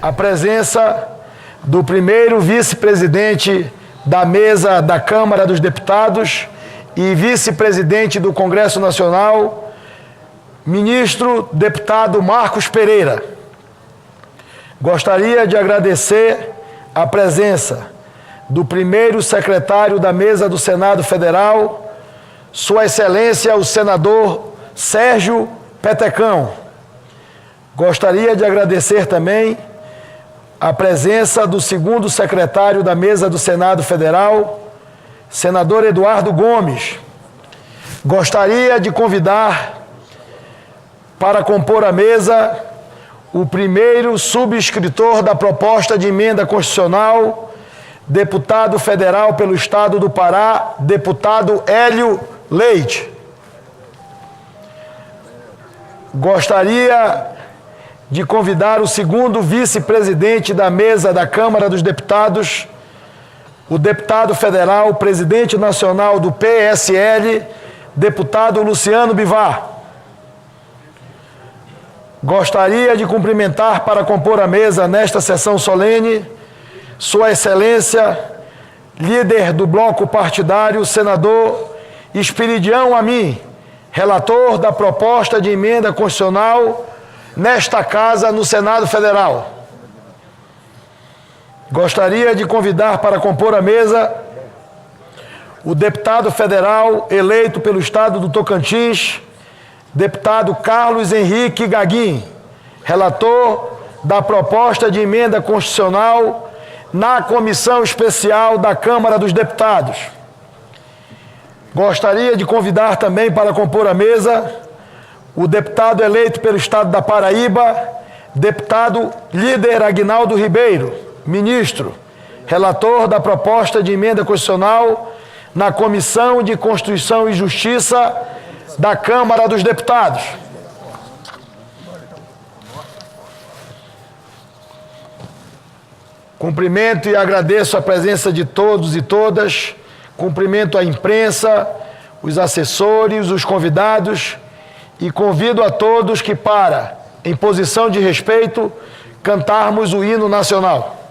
a presença do primeiro vice-presidente da mesa da Câmara dos Deputados e vice-presidente do Congresso Nacional, ministro deputado Marcos Pereira. Gostaria de agradecer a presença do primeiro secretário da mesa do Senado Federal, Sua Excelência o senador Sérgio Petecão. Gostaria de agradecer também a presença do segundo secretário da mesa do Senado Federal, senador Eduardo Gomes. Gostaria de convidar para compor a mesa o primeiro subscritor da proposta de emenda constitucional, deputado federal pelo Estado do Pará, deputado Hélio Leite. Gostaria de convidar o segundo vice-presidente da mesa da Câmara dos Deputados, o deputado federal, presidente nacional do PSL, deputado Luciano Bivar. Gostaria de cumprimentar para compor a mesa nesta sessão solene Sua Excelência, líder do bloco partidário, senador Espiridião Amin, relator da proposta de emenda constitucional nesta casa no Senado Federal. Gostaria de convidar para compor a mesa o deputado federal eleito pelo Estado do Tocantins, deputado Carlos Henrique Gaguin, relator da proposta de emenda constitucional na Comissão Especial da Câmara dos Deputados. Gostaria de convidar também para compor a mesa o deputado eleito pelo Estado da Paraíba, deputado líder Aguinaldo Ribeiro, ministro, relator da proposta de emenda constitucional na Comissão de Constituição e Justiça da Câmara dos Deputados. Cumprimento e agradeço a presença de todos e todas, cumprimento a imprensa, os assessores, os convidados e convido a todos que, em posição de respeito, cantarmos o hino nacional.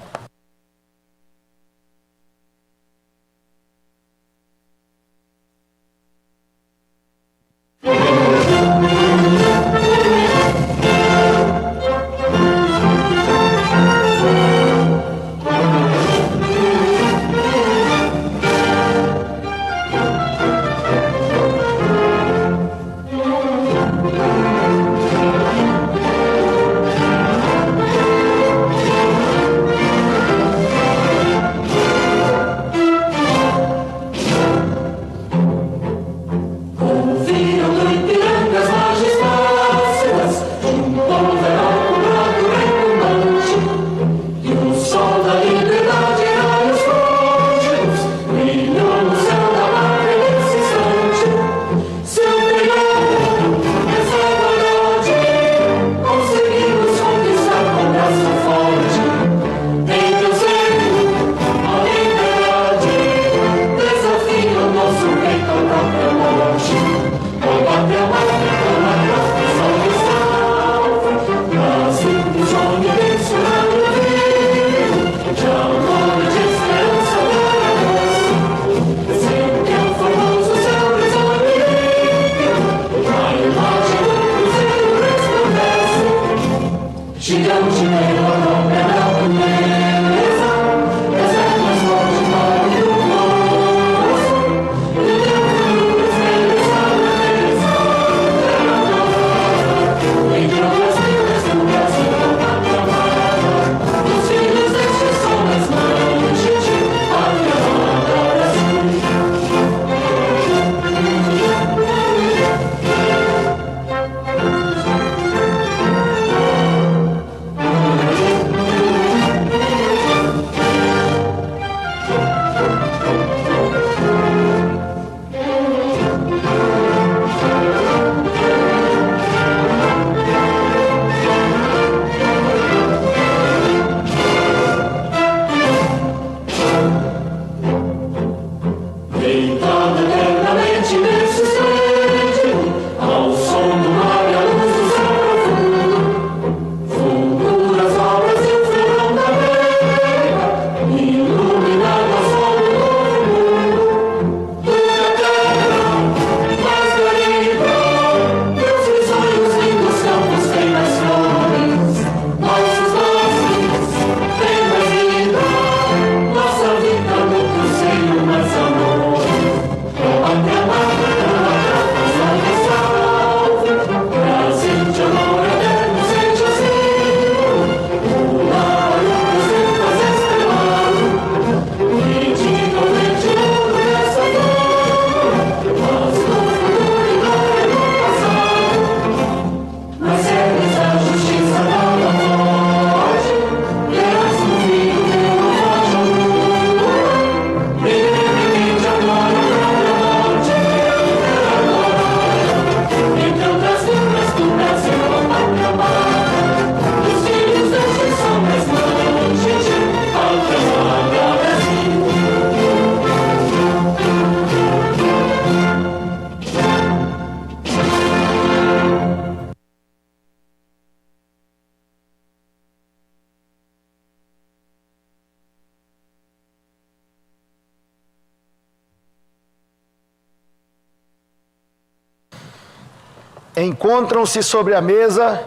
Encontram-se sobre a mesa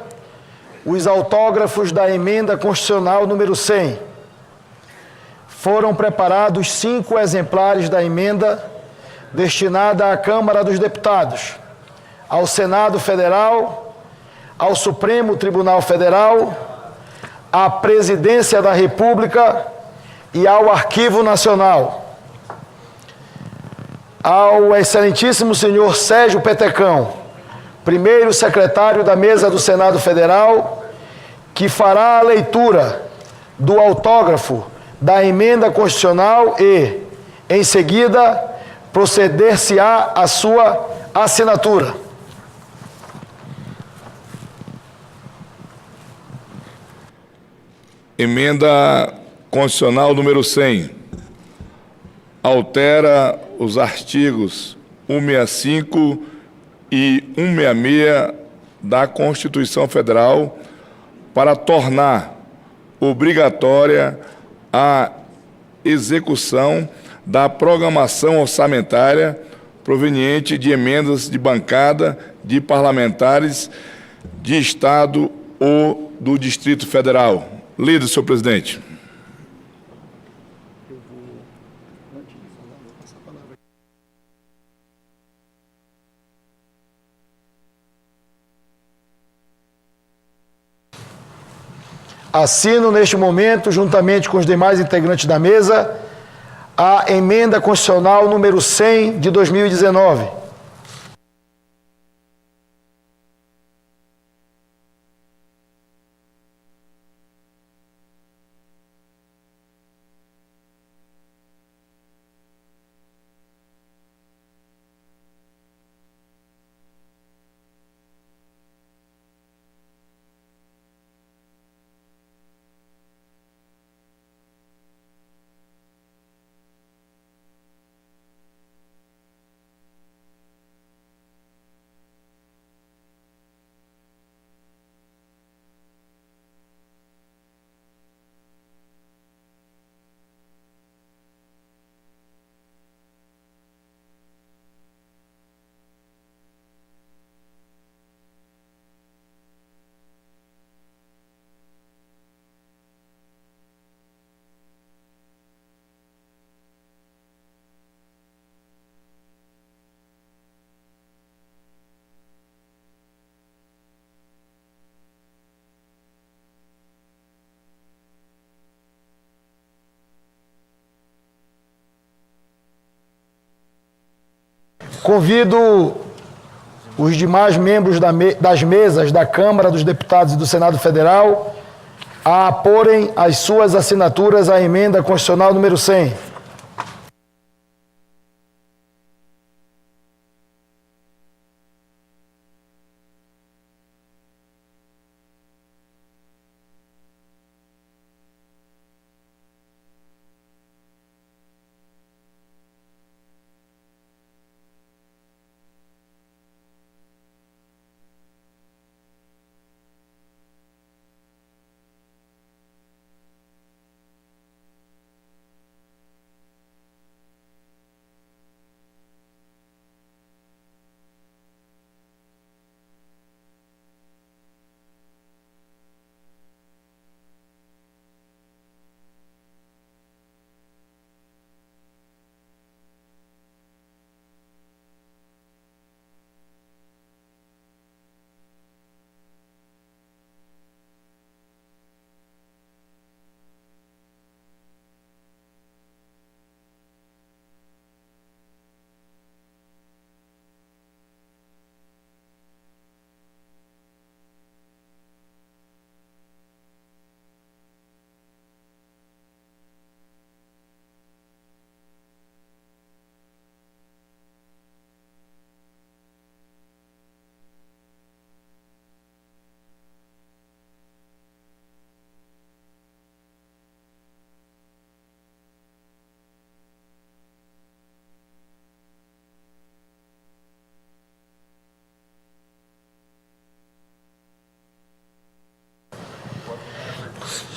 os autógrafos da emenda constitucional número 100. Foram preparados 5 exemplares da emenda destinada à Câmara dos Deputados, ao Senado Federal, ao Supremo Tribunal Federal, à Presidência da República e ao Arquivo Nacional. Ao excelentíssimo senhor Sérgio Petecão, primeiro secretário da Mesa do Senado Federal, que fará a leitura do autógrafo da emenda constitucional e, em seguida, proceder-se-á a sua assinatura. Emenda constitucional número 100. Altera os artigos 165 e 166 da Constituição Federal para tornar obrigatória a execução da programação orçamentária proveniente de emendas de bancada de parlamentares de Estado ou do Distrito Federal. Lido, senhor presidente. Assino neste momento, juntamente com os demais integrantes da mesa, a emenda constitucional número 100 de 2019. Convido os demais membros das mesas da Câmara dos Deputados e do Senado Federal a porem as suas assinaturas à emenda constitucional número 100.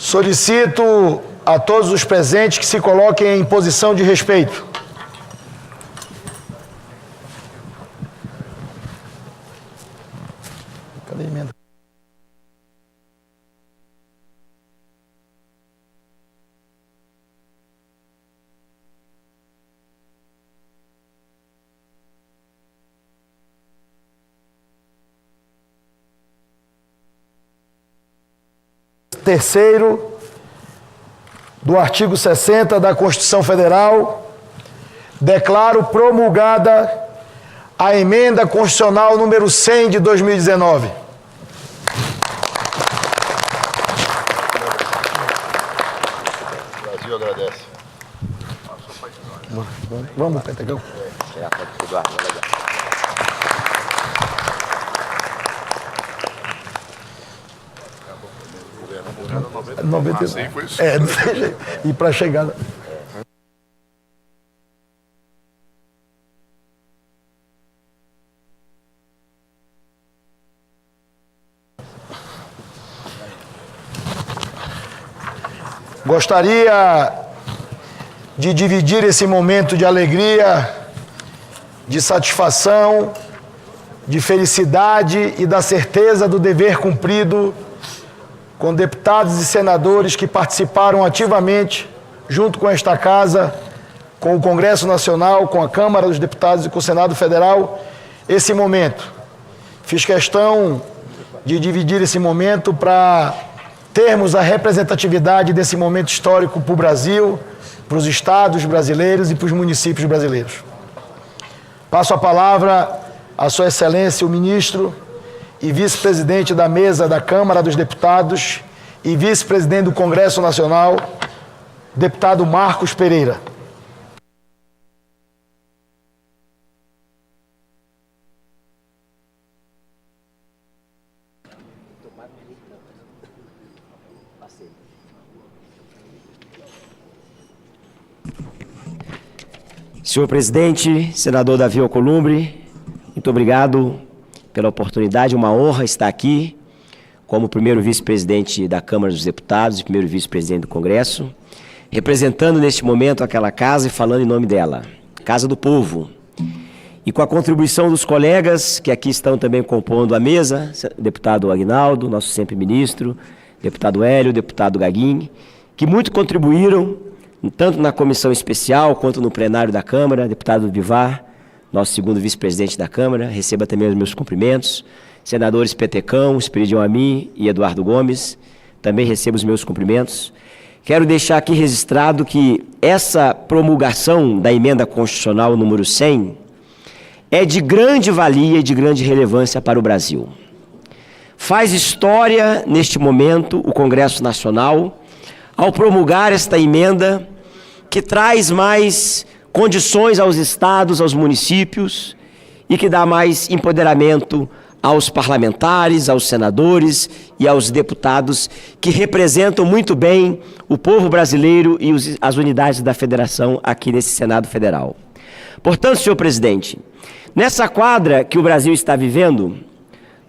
Solicito a todos os presentes que se coloquem em posição de respeito. 3º do artigo 60 da Constituição Federal, declaro promulgada a Emenda Constitucional número 100 de 2019. O Brasil agradece. Vamos, Petecão. Assim foi isso. E para chegar. Gostaria de dividir esse momento de alegria, de satisfação, de felicidade e da certeza do dever cumprido com deputados e senadores que participaram ativamente, junto com esta Casa, com o Congresso Nacional, com a Câmara dos Deputados e com o Senado Federal, esse momento. Fiz questão de dividir esse momento para termos a representatividade desse momento histórico para o Brasil, para os estados brasileiros e para os municípios brasileiros. Passo a palavra à Sua Excelência, o ministro e vice-presidente da mesa da Câmara dos Deputados e vice-presidente do Congresso Nacional, deputado Marcos Pereira. Senhor presidente, senador Davi Alcolumbre, muito obrigado pela oportunidade, uma honra estar aqui como primeiro vice-presidente da Câmara dos Deputados e primeiro vice-presidente do Congresso, representando neste momento aquela casa e falando em nome dela, Casa do Povo. E com a contribuição dos colegas que aqui estão também compondo a mesa, deputado Aguinaldo, nosso sempre ministro, deputado Hélio, deputado Gaguin, que muito contribuíram, tanto na comissão especial quanto no plenário da Câmara, deputado Bivar, nosso segundo vice-presidente da Câmara, receba também os meus cumprimentos, senadores Petecão, Esperidião Amin e Eduardo Gomes, também recebo os meus cumprimentos. Quero deixar aqui registrado que essa promulgação da Emenda Constitucional número 100 é de grande valia e de grande relevância para o Brasil. Faz história, neste momento, o Congresso Nacional, ao promulgar esta emenda que traz mais condições aos estados, aos municípios e que dá mais empoderamento aos parlamentares, aos senadores e aos deputados que representam muito bem o povo brasileiro e as unidades da federação aqui nesse Senado Federal. Portanto, senhor presidente, nessa quadra que o Brasil está vivendo,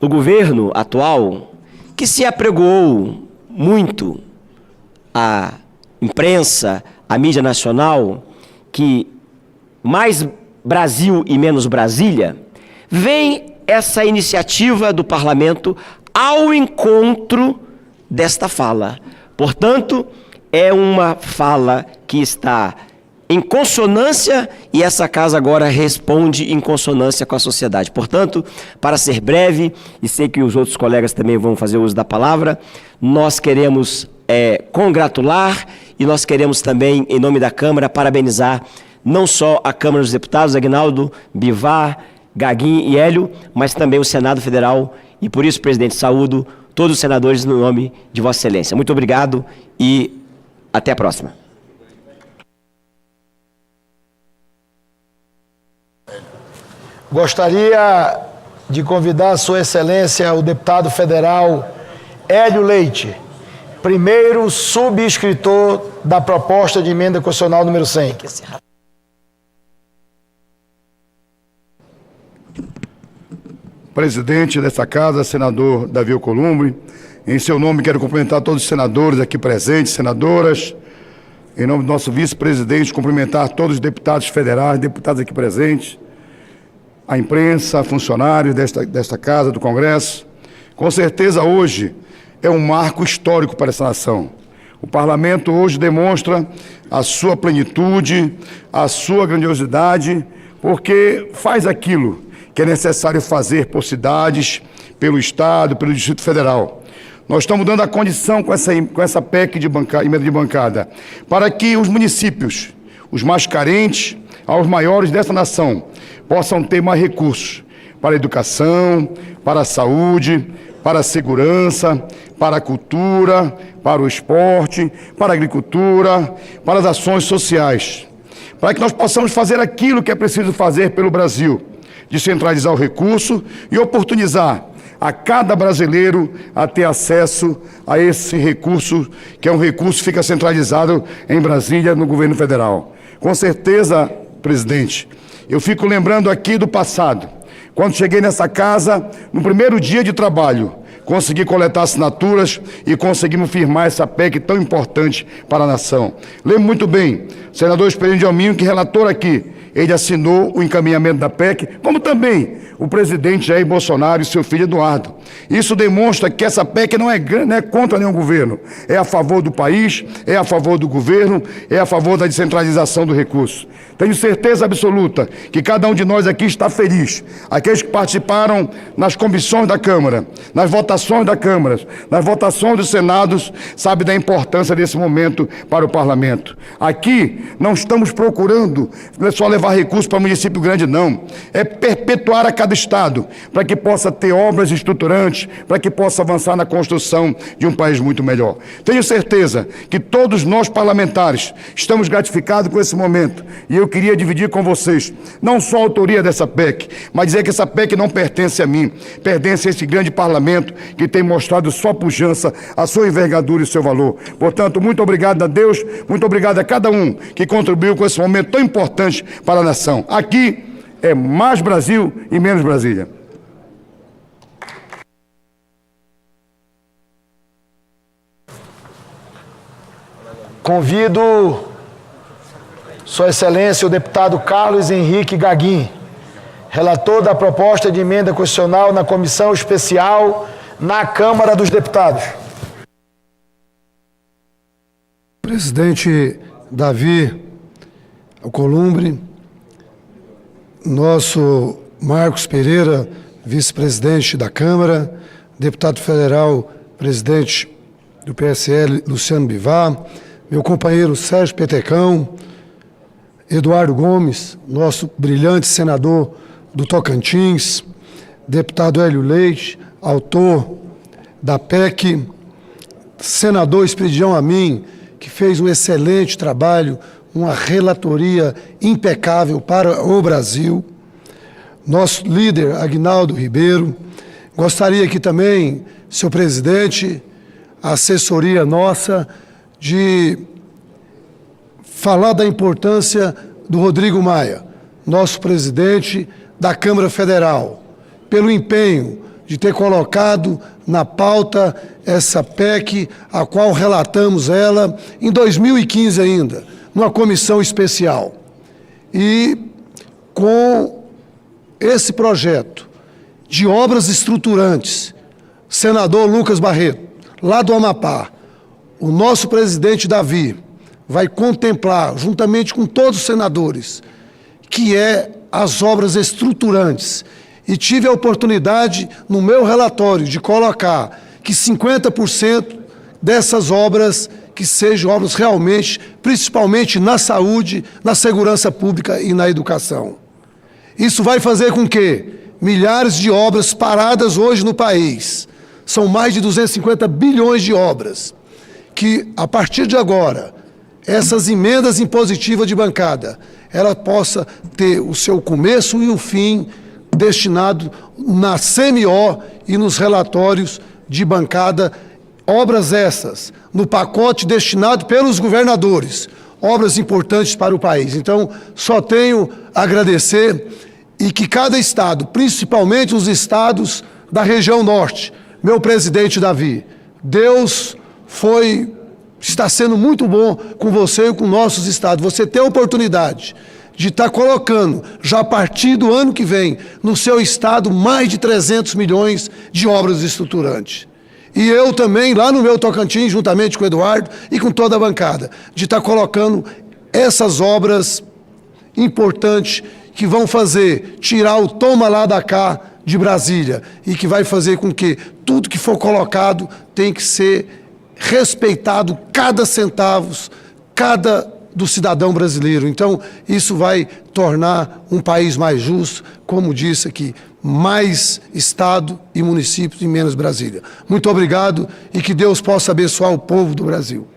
o governo atual, que se apregoou muito a imprensa, a mídia nacional, que mais Brasil e menos Brasília, vem essa iniciativa do parlamento ao encontro desta fala. Portanto, é uma fala que está em consonância e essa casa agora responde em consonância com a sociedade. Portanto, para ser breve, e sei que os outros colegas também vão fazer uso da palavra, nós queremos congratular e nós queremos também, em nome da Câmara, parabenizar não só a Câmara dos Deputados, Aguinaldo, Bivar, Gaguin e Hélio, mas também o Senado Federal e, por isso, presidente, saúdo todos os senadores no nome de Vossa Excelência. Muito obrigado e até a próxima. Gostaria de convidar a Sua Excelência, o deputado federal Hélio Leite, primeiro subscritor da proposta de emenda constitucional número 100. Presidente desta casa, senador Davi Alcolumbre, em seu nome quero cumprimentar todos os senadores aqui presentes, senadoras, em nome do nosso vice-presidente, cumprimentar todos os deputados federais, deputados aqui presentes, a imprensa, funcionários desta casa, do Congresso. Com certeza hoje é um marco histórico para essa nação. O parlamento hoje demonstra a sua plenitude, a sua grandiosidade, porque faz aquilo que é necessário fazer por cidades, pelo Estado, pelo Distrito Federal. Nós estamos dando a condição com essa PEC de emenda de bancada, para que os municípios, os mais carentes, aos maiores dessa nação, possam ter mais recursos para a educação, para a saúde, para a segurança, para a cultura, para o esporte, para a agricultura, para as ações sociais, para que nós possamos fazer aquilo que é preciso fazer pelo Brasil, descentralizar o recurso e oportunizar a cada brasileiro a ter acesso a esse recurso, que é um recurso que fica centralizado em Brasília, no governo federal. Com certeza, presidente, eu fico lembrando aqui do passado, quando cheguei nessa casa, no primeiro dia de trabalho, consegui coletar assinaturas e conseguimos firmar essa PEC tão importante para a nação. Lembro muito bem, o senador Esperino de Alminho, que relator aqui, ele assinou o encaminhamento da PEC, como também o presidente Jair Bolsonaro e seu filho Eduardo. Isso demonstra que essa PEC não é contra nenhum governo, é a favor do país, é a favor do governo, é a favor da descentralização do recurso. Tenho certeza absoluta que cada um de nós aqui está feliz. Aqueles que participaram nas comissões da Câmara, nas votações da Câmara, nas votações dos Senados, sabem da importância desse momento para o Parlamento. Aqui não estamos procurando só levar recursos para o município grande, não. É perpetuar a cada estado, para que possa ter obras estruturantes, para que possa avançar na construção de um país muito melhor. Tenho certeza que todos nós parlamentares estamos gratificados com esse momento, e eu queria dividir com vocês, não só a autoria dessa PEC, mas dizer que essa PEC não pertence a mim, pertence a esse grande parlamento que tem mostrado sua pujança, a sua envergadura e o seu valor. Portanto, muito obrigado a Deus, muito obrigado a cada um que contribuiu com esse momento tão importante para a nação. Aqui é mais Brasil e menos Brasília. Convido Sua Excelência o deputado Carlos Henrique Gaguin, relator da proposta de emenda constitucional na Comissão Especial na Câmara dos Deputados. Presidente Davi Alcolumbre, nosso Marcos Pereira, vice-presidente da Câmara, deputado federal, presidente do PSL, Luciano Bivar, meu companheiro Sérgio Petecão, Eduardo Gomes, nosso brilhante senador do Tocantins, deputado Hélio Leite, autor da PEC, senador Esperidião Amin, que fez um excelente trabalho, uma relatoria impecável para o Brasil, nosso líder Aguinaldo Ribeiro. Gostaria aqui também, senhor presidente, a assessoria nossa, de falar da importância do Rodrigo Maia, nosso presidente da Câmara Federal, pelo empenho de ter colocado na pauta essa PEC, a qual relatamos ela em 2015 ainda, numa comissão especial. E com esse projeto de obras estruturantes, senador Lucas Barreto, lá do Amapá, o nosso presidente Davi vai contemplar, juntamente com todos os senadores, que é as obras estruturantes. E tive a oportunidade, no meu relatório, de colocar que 50% dessas obras, que sejam obras realmente, principalmente na saúde, na segurança pública e na educação. Isso vai fazer com que milhares de obras paradas hoje no país, são mais de 250 bilhões de obras, que a partir de agora, essas emendas impositivas de bancada, ela possa ter o seu começo e o fim destinado na CMO e nos relatórios de bancada, obras essas, no pacote destinado pelos governadores, obras importantes para o país. Então, só tenho a agradecer e que cada estado, principalmente os estados da região norte, meu presidente Davi, Deus está sendo muito bom com você e com nossos estados. Você tem a oportunidade de estar colocando, já a partir do ano que vem, no seu estado, mais de 300 milhões de obras estruturantes. E eu também, lá no meu Tocantins, juntamente com o Eduardo e com toda a bancada, de estar colocando essas obras importantes que vão fazer, tirar o toma lá da cá de Brasília e que vai fazer com que tudo que for colocado tem que ser respeitado, cada centavo, cada do cidadão brasileiro. Então, isso vai tornar um país mais justo, como disse aqui, mais Estado e municípios e menos Brasília. Muito obrigado e que Deus possa abençoar o povo do Brasil.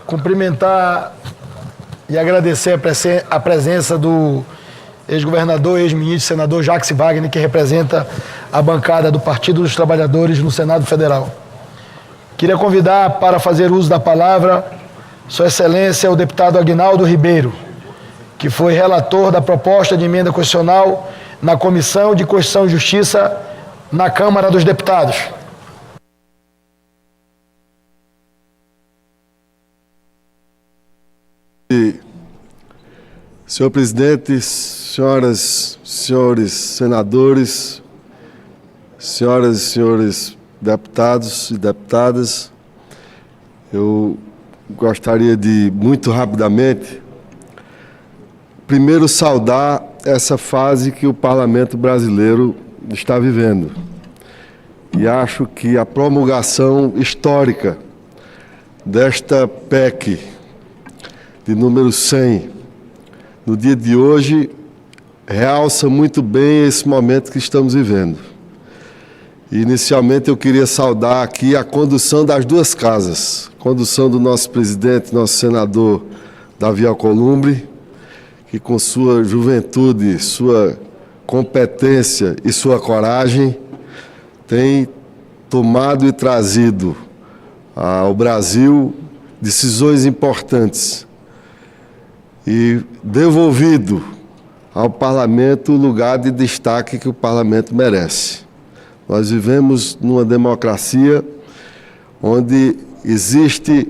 Cumprimentar e agradecer a presença do ex-governador, ex-ministro, senador Jacques Wagner, que representa a bancada do Partido dos Trabalhadores no Senado Federal. Queria convidar para fazer uso da palavra Sua Excelência o deputado Aguinaldo Ribeiro, que foi relator da proposta de emenda constitucional na Comissão de Constituição e Justiça na Câmara dos Deputados. Senhor presidente, senhoras, senhores senadores, senhoras e senhores deputados e deputadas, eu gostaria de, muito rapidamente, primeiro saudar essa fase que o parlamento brasileiro está vivendo. E acho que a promulgação histórica desta PEC de número 100, no dia de hoje, realça muito bem esse momento que estamos vivendo. E, inicialmente, eu queria saudar aqui a condução das duas casas, a condução do nosso presidente, nosso senador Davi Alcolumbre, que com sua juventude, sua competência e sua coragem, tem tomado e trazido ao Brasil decisões importantes e devolvido ao parlamento o lugar de destaque que o parlamento merece. Nós vivemos numa democracia onde existe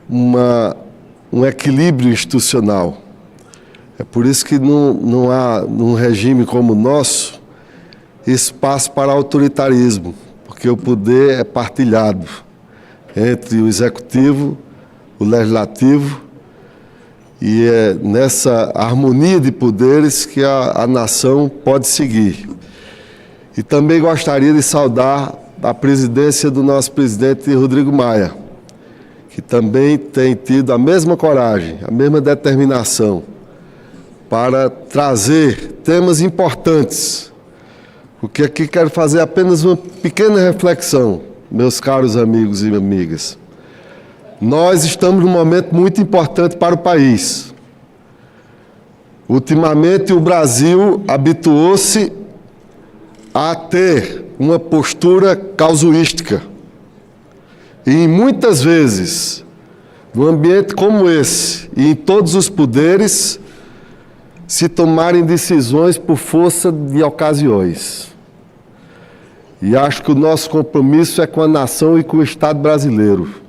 um equilíbrio institucional. É por isso que não há, num regime como o nosso, espaço para autoritarismo, porque o poder é partilhado entre o executivo, o legislativo, e é nessa harmonia de poderes que a nação pode seguir. E também gostaria de saudar a presidência do nosso presidente Rodrigo Maia, que também tem tido a mesma coragem, a mesma determinação para trazer temas importantes. Porque aqui quero fazer apenas uma pequena reflexão, meus caros amigos e amigas. Nós estamos num momento muito importante para o país. Ultimamente, o Brasil habituou-se a ter uma postura casuística. E muitas vezes, num ambiente como esse, e em todos os poderes, se tomarem decisões por força de ocasiões. E acho que o nosso compromisso é com a nação e com o Estado brasileiro.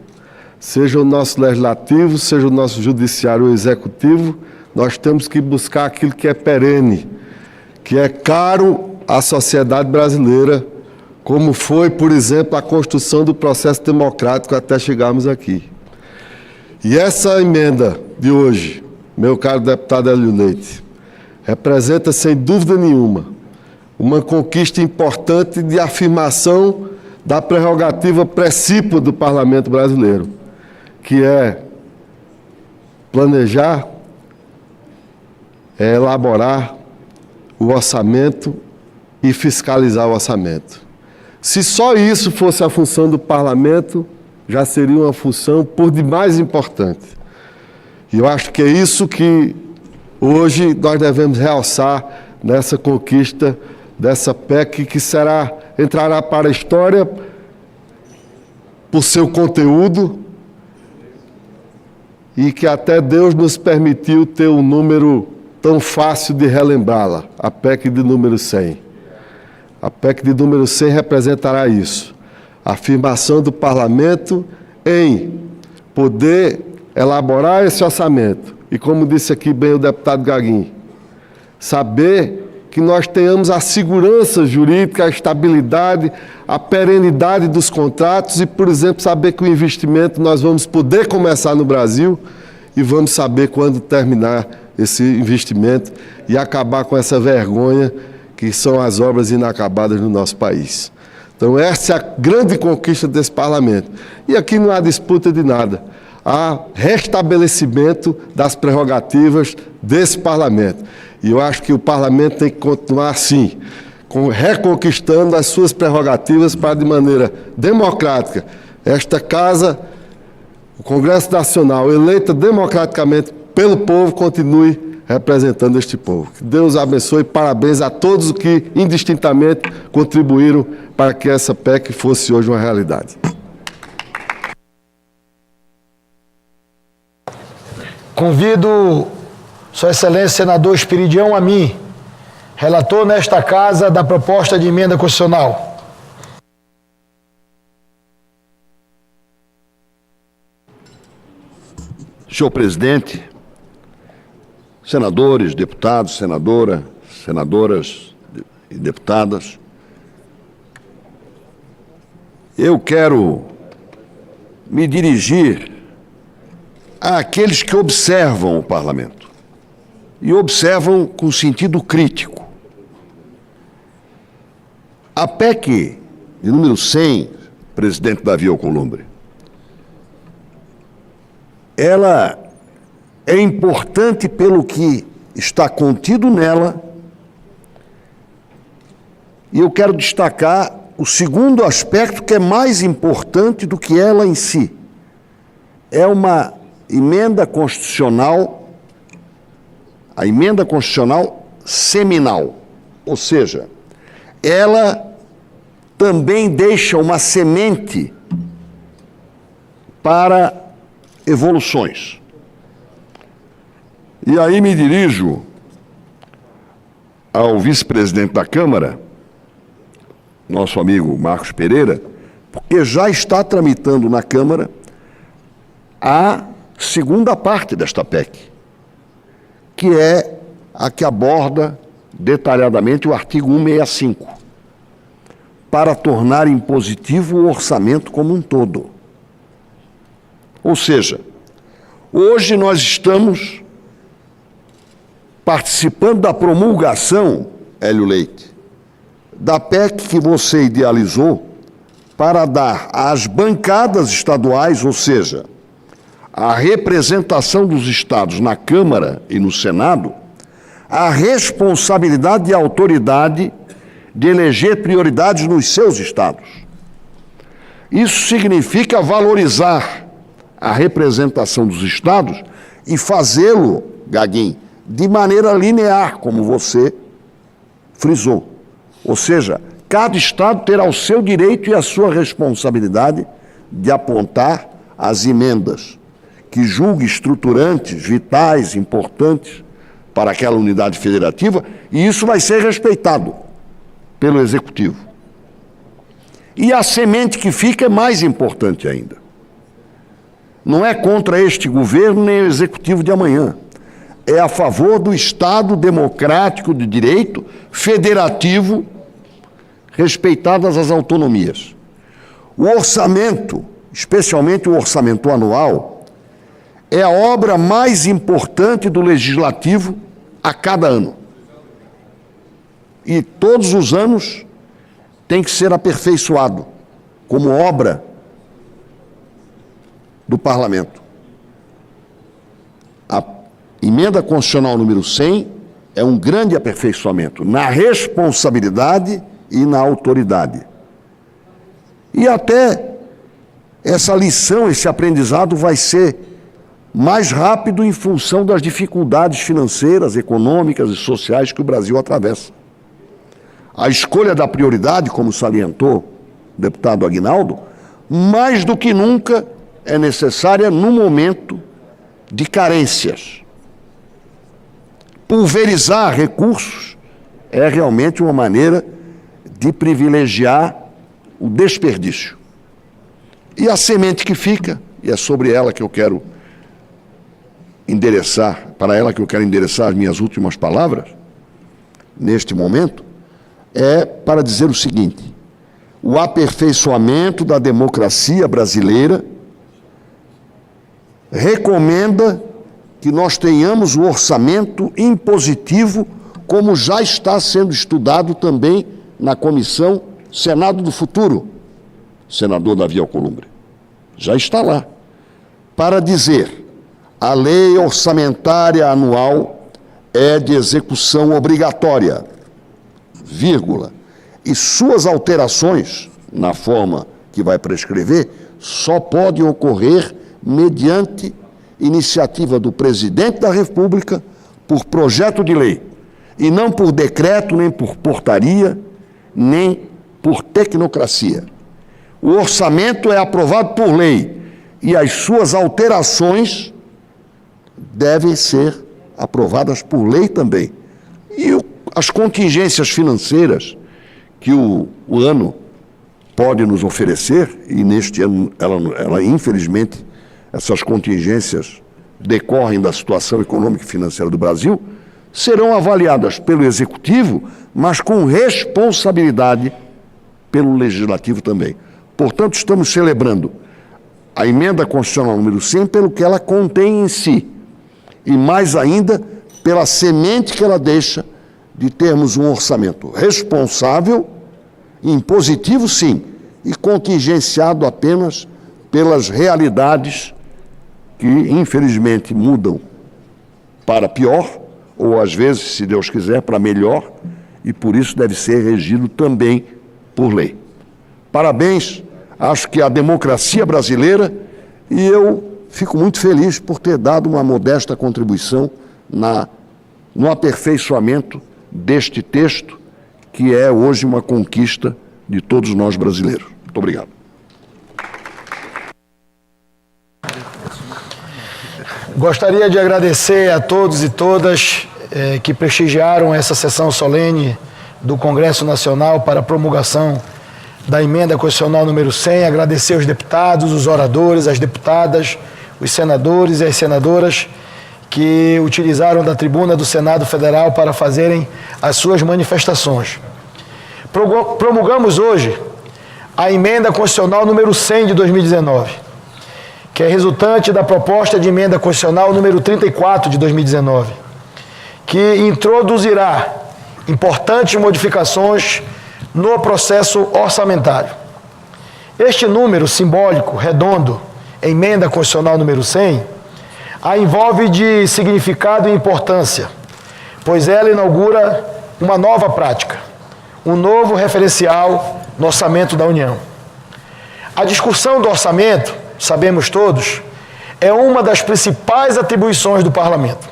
Seja o nosso legislativo, seja o nosso judiciário ou executivo, nós temos que buscar aquilo que é perene, que é caro à sociedade brasileira, como foi, por exemplo, a construção do processo democrático até chegarmos aqui. E essa emenda de hoje, meu caro deputado Hélio Leite, representa, sem dúvida nenhuma, uma conquista importante de afirmação da prerrogativa precípua do parlamento brasileiro, que é planejar, é elaborar o orçamento e fiscalizar o orçamento. Se só isso fosse a função do parlamento, já seria uma função por demais importante. E eu acho que é isso que hoje nós devemos realçar nessa conquista dessa PEC, que entrará para a história por seu conteúdo, e que até Deus nos permitiu ter um número tão fácil de relembrá-la, a PEC de número 100. A PEC de número 100 representará isso, a afirmação do parlamento em poder elaborar esse orçamento. E como disse aqui bem o deputado Gaguinho, saber que nós tenhamos a segurança jurídica, a estabilidade, a perenidade dos contratos e, por exemplo, saber que o investimento nós vamos poder começar no Brasil e vamos saber quando terminar esse investimento e acabar com essa vergonha que são as obras inacabadas no nosso país. Então, essa é a grande conquista desse parlamento. E aqui não há disputa de nada. Há restabelecimento das prerrogativas desse parlamento. E eu acho que o parlamento tem que continuar assim, reconquistando as suas prerrogativas para, de maneira democrática, esta casa, o Congresso Nacional, eleita democraticamente pelo povo, continue representando este povo. Que Deus abençoe e parabéns a todos os que, indistintamente, contribuíram para que essa PEC fosse hoje uma realidade. Convido Sua Excelência Senador Espiridião Amin, relator nesta casa da proposta de emenda constitucional. Senhor presidente, senadores, deputados, senadoras e deputadas, eu quero me dirigir àqueles que observam o parlamento e observam com sentido crítico. A PEC de número 100, presidente Davi Alcolumbre, ela é importante pelo que está contido nela, e eu quero destacar o segundo aspecto que é mais importante do que ela em si. É uma emenda constitucional, a emenda constitucional seminal, ou seja, ela também deixa uma semente para evoluções. E aí me dirijo ao vice-presidente da Câmara, nosso amigo Marcos Pereira, porque já está tramitando na Câmara a segunda parte desta PEC, que é a que aborda detalhadamente o artigo 165, para tornar impositivo o orçamento como um todo. Ou seja, hoje nós estamos participando da promulgação, Hélio Leite, da PEC que você idealizou para dar às bancadas estaduais, ou seja, a representação dos estados na Câmara e no Senado, a responsabilidade e a autoridade de eleger prioridades nos seus estados. Isso significa valorizar a representação dos estados e fazê-lo, Gaguinho, de maneira linear, como você frisou. Ou seja, cada estado terá o seu direito e a sua responsabilidade de apontar as emendas que julgue estruturantes, vitais, importantes para aquela unidade federativa, e isso vai ser respeitado pelo Executivo. E a semente que fica é mais importante ainda. Não é contra este governo nem o Executivo de amanhã. É a favor do Estado democrático de direito, federativo, respeitadas as autonomias. O orçamento, especialmente o orçamento anual, é a obra mais importante do Legislativo a cada ano. E todos os anos tem que ser aperfeiçoado como obra do Parlamento. A emenda constitucional número 100 é um grande aperfeiçoamento na responsabilidade e na autoridade. E até essa lição, esse aprendizado vai ser mais rápido em função das dificuldades financeiras, econômicas e sociais que o Brasil atravessa. A escolha da prioridade, como salientou o deputado Aguinaldo, mais do que nunca é necessária no momento de carências. Pulverizar recursos é realmente uma maneira de privilegiar o desperdício. E a semente que fica, e é sobre ela que eu quero endereçar, para ela que eu quero endereçar as minhas últimas palavras, neste momento, é para dizer o seguinte: o aperfeiçoamento da democracia brasileira recomenda que nós tenhamos o orçamento impositivo, como já está sendo estudado também na Comissão Senado do Futuro, senador Davi Alcolumbre. Já está lá. Para dizer, a lei orçamentária anual é de execução obrigatória, vírgula, e suas alterações, na forma que vai prescrever, só podem ocorrer mediante iniciativa do Presidente da República por projeto de lei, e não por decreto, nem por portaria, nem por tecnocracia. O orçamento é aprovado por lei e as suas alterações devem ser aprovadas por lei também. E as contingências financeiras que o ano pode nos oferecer, e neste ano, ela infelizmente, essas contingências decorrem da situação econômica e financeira do Brasil, serão avaliadas pelo Executivo, mas com responsabilidade pelo Legislativo também. Portanto, estamos celebrando a emenda constitucional número 100 pelo que ela contém em si, e mais ainda pela semente que ela deixa de termos um orçamento responsável, impositivo sim, e contingenciado apenas pelas realidades que infelizmente mudam para pior, ou às vezes, se Deus quiser, para melhor, e por isso deve ser regido também por lei. Parabéns, acho que a democracia brasileira, e eu fico muito feliz por ter dado uma modesta contribuição no aperfeiçoamento deste texto, que é hoje uma conquista de todos nós brasileiros. Muito obrigado. Gostaria de agradecer a todos e todas que prestigiaram essa sessão solene do Congresso Nacional para a promulgação da emenda constitucional número 100, agradecer os deputados, os oradores, as deputadas, os senadores e as senadoras que utilizaram da tribuna do Senado Federal para fazerem as suas manifestações. Promulgamos hoje a emenda constitucional número 100 de 2019, que é resultante da proposta de emenda constitucional número 34 de 2019, que introduzirá importantes modificações no processo orçamentário. Este número simbólico, redondo, emenda constitucional número 100, a envolve de significado e importância, pois ela inaugura uma nova prática, um novo referencial no orçamento da União. A discussão do orçamento, sabemos todos, é uma das principais atribuições do Parlamento.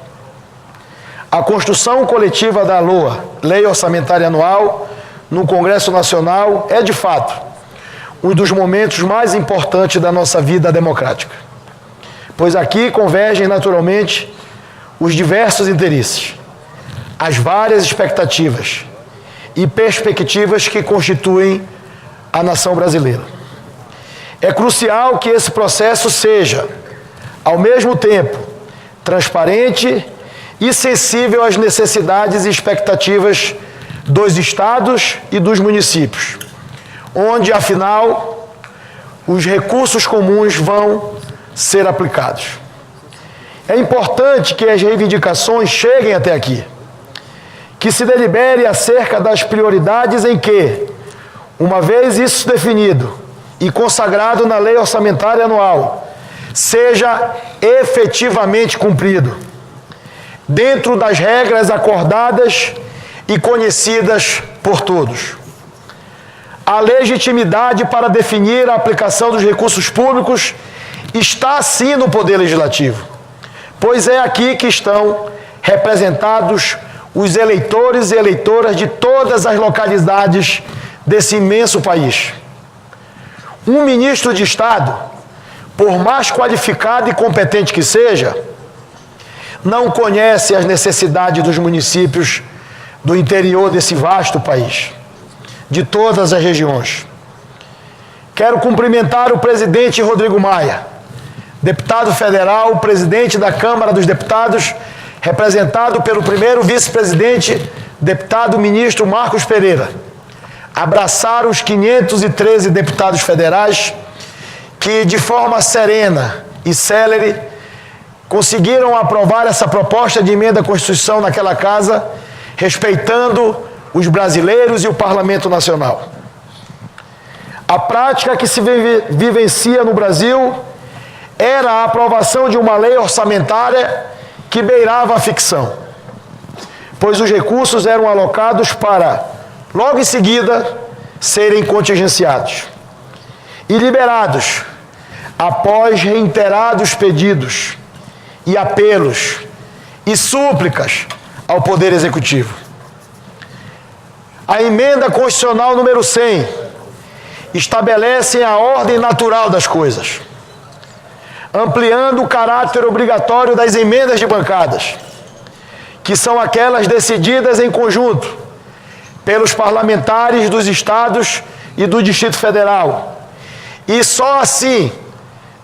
A construção coletiva da LOA, Lei Orçamentária Anual, no Congresso Nacional, é, de fato, um dos momentos mais importantes da nossa vida democrática, pois aqui convergem naturalmente os diversos interesses, as várias expectativas e perspectivas que constituem a nação brasileira. É crucial que esse processo seja, ao mesmo tempo, transparente e sensível às necessidades e expectativas dos estados e dos municípios, onde, afinal, os recursos comuns vão ser aplicados. É importante que as reivindicações cheguem até aqui, que se delibere acerca das prioridades em que, uma vez isso definido e consagrado na Lei Orçamentária Anual, seja efetivamente cumprido, dentro das regras acordadas e conhecidas por todos. A legitimidade para definir a aplicação dos recursos públicos está sim no Poder Legislativo, pois é aqui que estão representados os eleitores e eleitoras de todas as localidades desse imenso país. Um ministro de Estado, por mais qualificado e competente que seja, não conhece as necessidades dos municípios do interior desse vasto país, de todas as regiões. Quero cumprimentar o presidente Rodrigo Maia, deputado federal, presidente da Câmara dos Deputados, representado pelo primeiro vice-presidente deputado ministro Marcos Pereira, abraçar os 513 deputados federais que, de forma serena e célere, conseguiram aprovar essa proposta de emenda à Constituição naquela casa, respeitando os brasileiros e o Parlamento Nacional. A prática que se vivencia no Brasil era a aprovação de uma lei orçamentária que beirava a ficção, pois os recursos eram alocados para, logo em seguida, serem contingenciados e liberados após reiterados pedidos e apelos e súplicas ao Poder Executivo. A emenda constitucional número 100 estabelece a ordem natural das coisas, ampliando o caráter obrigatório das emendas de bancadas, que são aquelas decididas em conjunto pelos parlamentares dos estados e do Distrito Federal, e só assim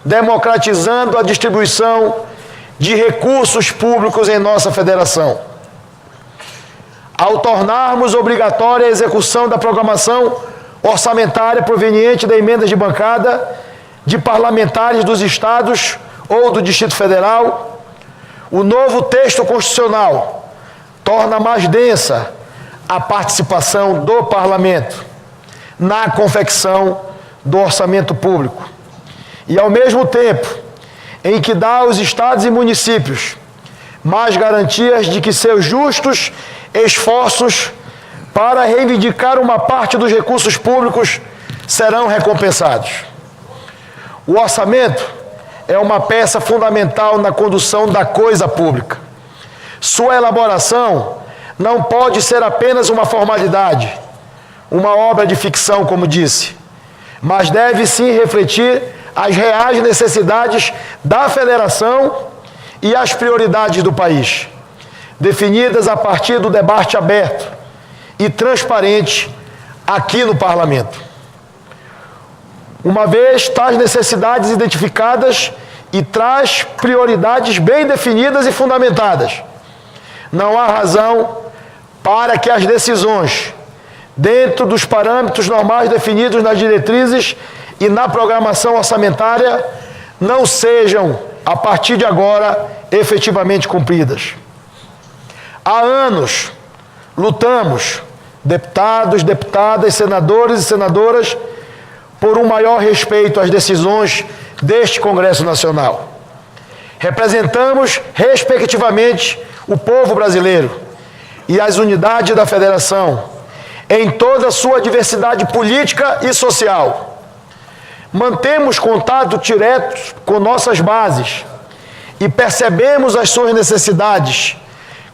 democratizando a distribuição de recursos públicos em nossa federação. Ao tornarmos obrigatória a execução da programação orçamentária proveniente da emenda de bancada de parlamentares dos estados ou do Distrito Federal, o novo texto constitucional torna mais densa a participação do parlamento na confecção do orçamento público e, ao mesmo tempo em que dá aos estados e municípios mais garantias de que seus justos esforços para reivindicar uma parte dos recursos públicos serão recompensados. O orçamento é uma peça fundamental na condução da coisa pública. Sua elaboração não pode ser apenas uma formalidade, uma obra de ficção, como disse, mas deve sim refletir as reais necessidades da federação e as prioridades do país, definidas a partir do debate aberto e transparente aqui no Parlamento. Uma vez tais necessidades identificadas e traz prioridades bem definidas e fundamentadas, não há razão para que as decisões, dentro dos parâmetros normais definidos nas diretrizes e na programação orçamentária, não sejam, a partir de agora, efetivamente cumpridas. Há anos lutamos, deputados, deputadas, senadores e senadoras, por um maior respeito às decisões deste Congresso Nacional. Representamos, respectivamente, o povo brasileiro e as unidades da Federação, em toda a sua diversidade política e social. Mantemos contato direto com nossas bases e percebemos as suas necessidades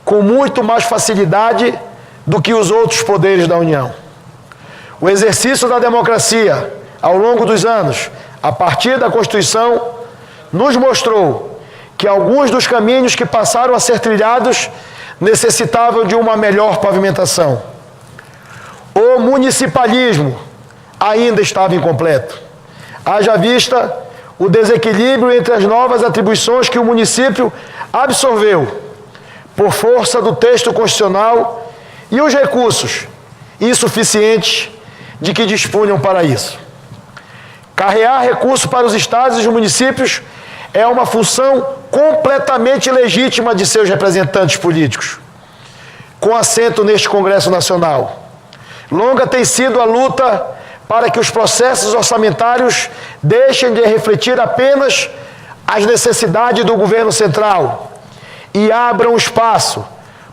com muito mais facilidade do que os outros poderes da União. O exercício da democracia, ao longo dos anos, a partir da Constituição, nos mostrou que alguns dos caminhos que passaram a ser trilhados necessitavam de uma melhor pavimentação. O municipalismo ainda estava incompleto. Haja vista o desequilíbrio entre as novas atribuições que o município absorveu por força do texto constitucional e os recursos insuficientes de que dispunham para isso. Carrear recursos para os estados e os municípios é uma função completamente legítima de seus representantes políticos, com assento neste Congresso Nacional. Longa tem sido a luta para que os processos orçamentários deixem de refletir apenas as necessidades do governo central e abram espaço,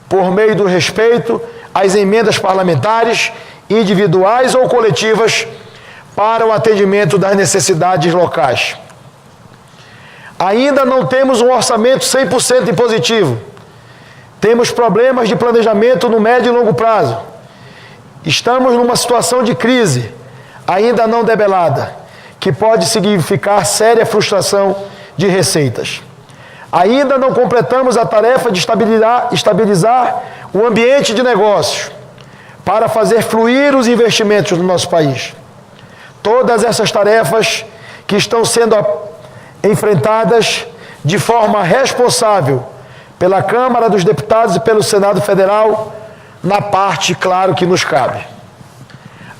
por meio do respeito às emendas parlamentares, individuais ou coletivas, para o atendimento das necessidades locais. Ainda não temos um orçamento 100% impositivo. Temos problemas de planejamento no médio e longo prazo. Estamos numa situação de crise, ainda não debelada, que pode significar séria frustração de receitas. Ainda não completamos a tarefa de estabilizar o ambiente de negócios para fazer fluir os investimentos no nosso país. Todas essas tarefas que estão sendo enfrentadas de forma responsável pela Câmara dos Deputados e pelo Senado Federal na parte, claro, que nos cabe.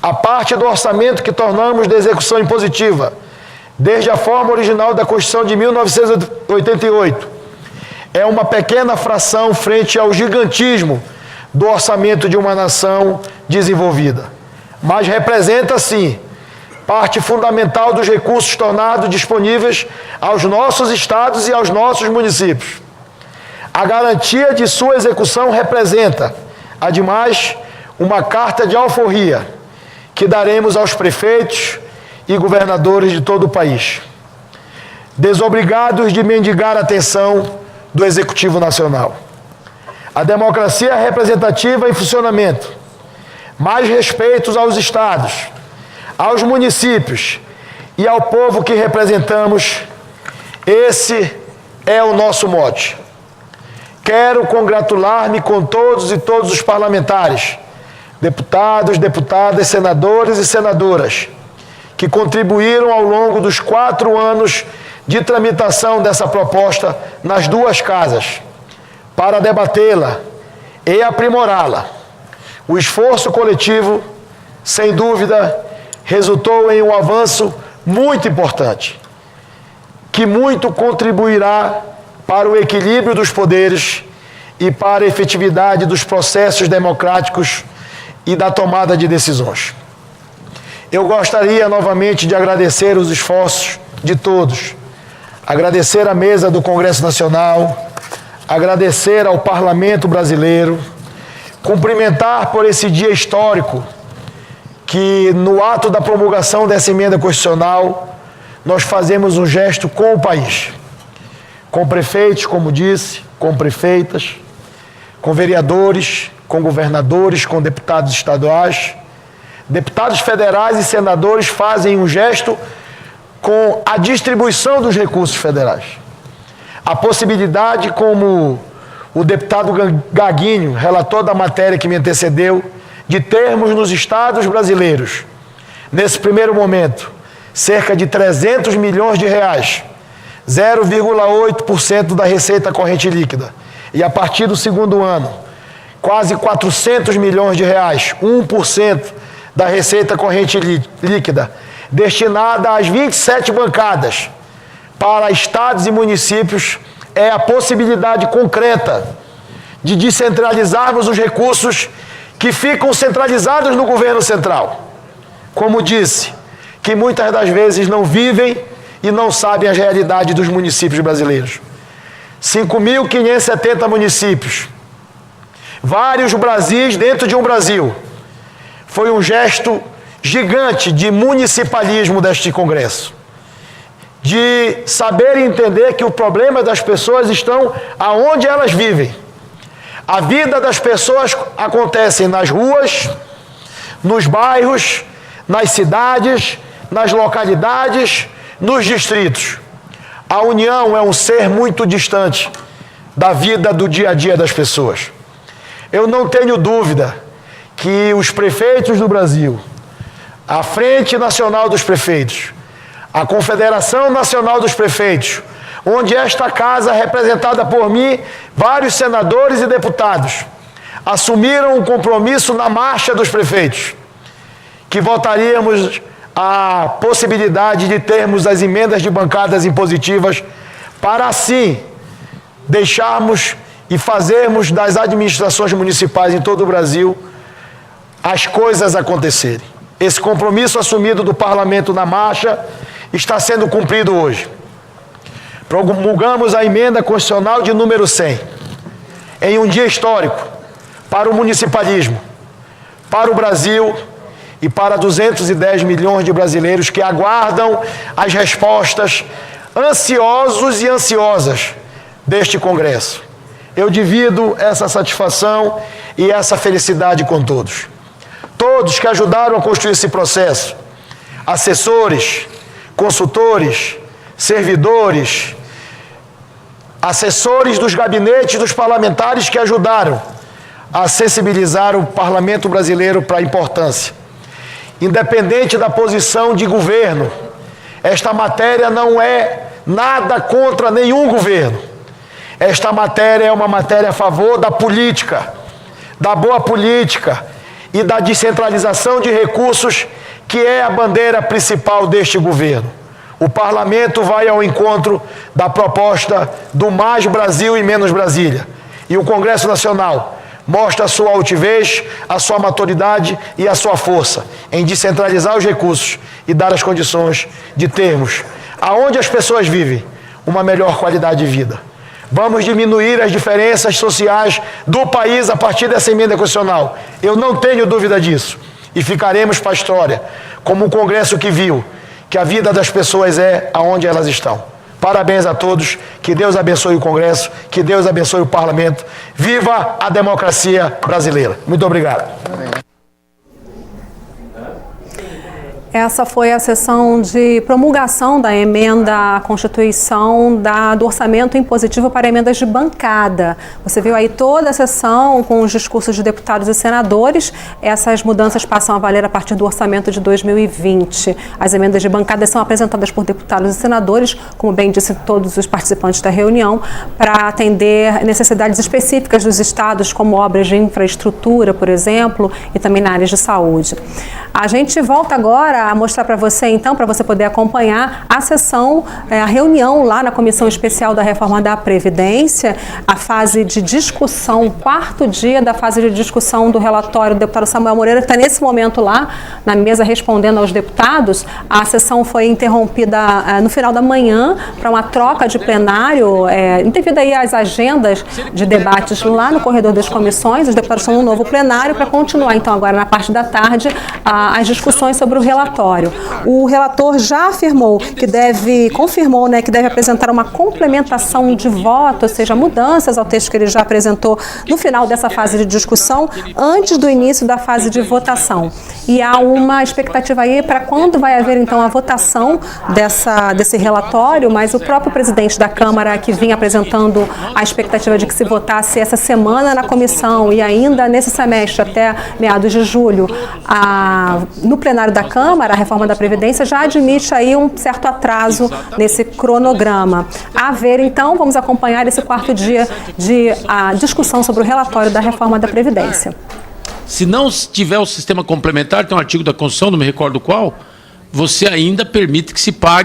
A parte do orçamento que tornamos de execução impositiva, desde a forma original da Constituição de 1988, é uma pequena fração frente ao gigantismo do orçamento de uma nação desenvolvida, mas representa, sim, parte fundamental dos recursos tornados disponíveis aos nossos estados e aos nossos municípios. A garantia de sua execução representa, ademais, uma carta de alforria que daremos aos prefeitos e governadores de todo o país, desobrigados de mendigar a atenção do Executivo Nacional. A democracia representativa em funcionamento, mais respeitos aos estados, aos municípios e ao povo que representamos, esse é o nosso mote. Quero congratular-me com todos e todos os parlamentares, deputados, deputadas, senadores e senadoras, que contribuíram ao longo dos 4 anos de tramitação dessa proposta nas duas casas, para debatê-la e aprimorá-la. O esforço coletivo, sem dúvida, resultou em um avanço muito importante, que muito contribuirá para o equilíbrio dos poderes e para a efetividade dos processos democráticos e da tomada de decisões. Eu gostaria novamente de agradecer os esforços de todos, agradecer à mesa do Congresso Nacional, agradecer ao Parlamento Brasileiro, cumprimentar por esse dia histórico que, no ato da promulgação dessa emenda constitucional, nós fazemos um gesto com o país, com prefeitos, como disse, com prefeitas, com vereadores, com governadores, com deputados estaduais, deputados federais e senadores fazem um gesto com a distribuição dos recursos federais. A possibilidade, como o deputado Gaguinho, relator da matéria que me antecedeu, de termos nos estados brasileiros, nesse primeiro momento, cerca de 300 milhões de reais, 0,8% da receita corrente líquida, e a partir do segundo ano, quase 400 milhões de reais, 1% da receita corrente líquida, destinada às 27 bancadas para estados e municípios, é a possibilidade concreta de descentralizarmos os recursos que ficam centralizados no governo central. Como disse, que muitas das vezes não vivem e não sabem as realidades dos municípios brasileiros. 5.570 municípios, vários Brasis dentro de um Brasil. Foi um gesto gigante de municipalismo deste Congresso, de saber e entender que o problema das pessoas estão aonde elas vivem. A vida das pessoas acontece nas ruas, nos bairros, nas cidades, nas localidades, nos distritos. A União é um ser muito distante da vida do dia a dia das pessoas. Eu não tenho dúvida que os prefeitos do Brasil, a Frente Nacional dos Prefeitos, a Confederação Nacional dos Prefeitos, onde esta casa, representada por mim, vários senadores e deputados, assumiram um compromisso na marcha dos prefeitos, que votaríamos a possibilidade de termos as emendas de bancadas impositivas para, assim, deixarmos e fazermos das administrações municipais em todo o Brasil as coisas acontecerem. Esse compromisso assumido do Parlamento na marcha está sendo cumprido hoje. Promulgamos a emenda constitucional de número 100, em um dia histórico para o municipalismo, para o Brasil e para 210 milhões de brasileiros que aguardam as respostas ansiosos e ansiosas deste Congresso. Eu divido essa satisfação e essa felicidade com todos. Todos que ajudaram a construir esse processo, assessores, consultores, servidores, assessores dos gabinetes dos parlamentares que ajudaram a sensibilizar o Parlamento brasileiro para a importância. Independente da posição de governo, esta matéria não é nada contra nenhum governo. Esta matéria é uma matéria a favor da política, da boa política e da descentralização de recursos, que é a bandeira principal deste governo. O Parlamento vai ao encontro da proposta do Mais Brasil e Menos Brasília. E o Congresso Nacional mostra a sua altivez, a sua maturidade e a sua força em descentralizar os recursos e dar as condições de termos, aonde as pessoas vivem, uma melhor qualidade de vida. Vamos diminuir as diferenças sociais do país a partir dessa emenda constitucional. Eu não tenho dúvida disso. E ficaremos para a história como um Congresso que viu que a vida das pessoas é aonde elas estão. Parabéns a todos, que Deus abençoe o Congresso, que Deus abençoe o Parlamento. Viva a democracia brasileira. Muito obrigado. Essa foi a sessão de promulgação da emenda à Constituição do orçamento impositivo para emendas de bancada. Você viu aí toda a sessão com os discursos de deputados e senadores. Essas mudanças passam a valer a partir do orçamento de 2020. As emendas de bancada são apresentadas por deputados e senadores, como bem disse todos os participantes da reunião, para atender necessidades específicas dos estados, como obras de infraestrutura, por exemplo, e também na área de saúde. A gente volta agora a mostrar para você, então, para você poder acompanhar a sessão, a reunião lá na Comissão Especial da Reforma da Previdência, a fase de discussão, o quarto dia da fase de discussão do relatório do deputado Samuel Moreira, que está nesse momento lá na mesa respondendo aos deputados. A sessão foi interrompida no final da manhã para uma troca de plenário, devido aí às agendas de debates lá no corredor das comissões. Os deputados estão no novo plenário para continuar, então, agora na parte da tarde, as discussões sobre o relatório. O relator já afirmou confirmou que deve apresentar uma complementação de voto, ou seja, mudanças ao texto que ele já apresentou no final dessa fase de discussão, antes do início da fase de votação. E há uma expectativa aí para quando vai haver, então, a votação desse relatório, mas o próprio presidente da Câmara, que vinha apresentando a expectativa de que se votasse essa semana na comissão e ainda nesse semestre, até meados de julho, no plenário da Câmara, a reforma da Previdência já admite aí um certo atraso nesse cronograma. A ver, então, vamos acompanhar esse quarto dia de discussão sobre o relatório da reforma da Previdência. Se não tiver o sistema complementar, tem um artigo da Constituição, não me recordo qual, você ainda permite que se pague